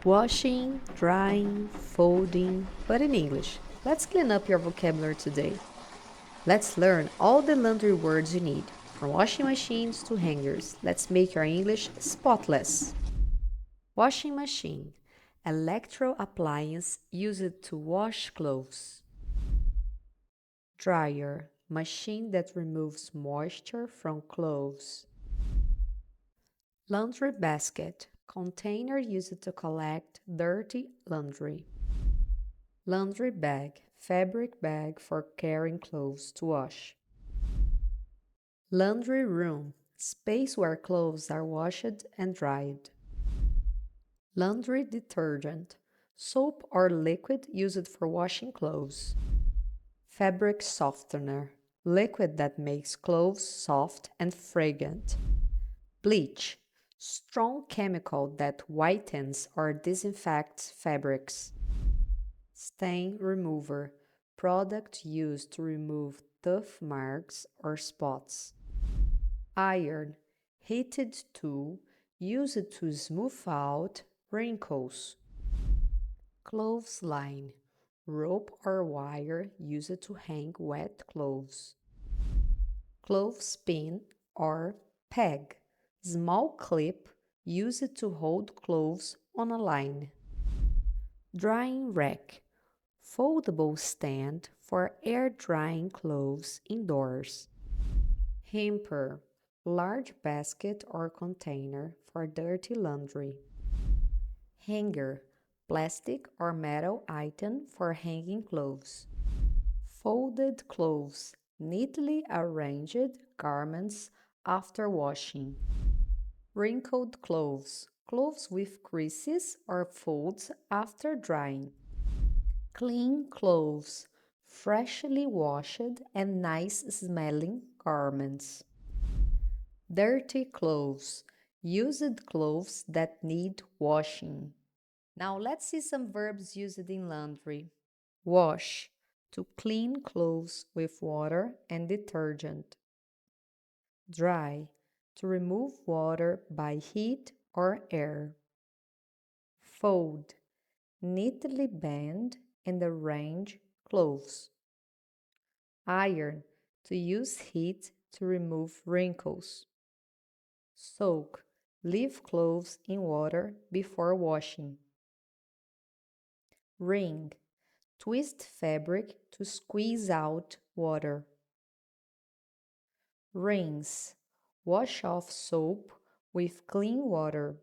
Washing, drying, folding, but in English. Let's clean up your vocabulary today. Let's learn all the laundry words you need, from washing machines to hangers. Let's make your English spotless. Washing machine, electro appliance used to wash clothes. Dryer, machine that removes moisture from clothes. Laundry basket, container used to collect dirty laundry. Laundry bag, fabric bag for carrying clothes to wash. Laundry room, space where clothes are washed and dried. Laundry detergent, soap or liquid used for washing clothes. Fabric softener, liquid that makes clothes soft and fragrant. Bleach, strong chemical that whitens or disinfects fabrics. Stain remover, product used to remove tough marks or spots. Iron, heated tool used to smooth out wrinkles. Clothesline, rope or wire used to hang wet clothes. Clothespin or peg, small clip used to hold clothes on a line. Drying rack, foldable stand for air drying clothes indoors. Hamper, large basket or container for dirty laundry. Hanger, plastic or metal item for hanging clothes. Folded clothes, neatly arranged garments after washing. Wrinkled clothes, clothes with creases or folds after drying. Clean clothes, freshly washed and nice smelling garments. Dirty clothes, used clothes that need washing. Now let's see some verbs used in laundry. Wash, to clean clothes with water and detergent. Dry, to remove water by heat or air. Fold, neatly bend and arrange clothes. Iron, to use heat to remove wrinkles. Soak, leave clothes in water before washing. Wring, twist fabric to squeeze out water. Rinse, wash off soap with clean water.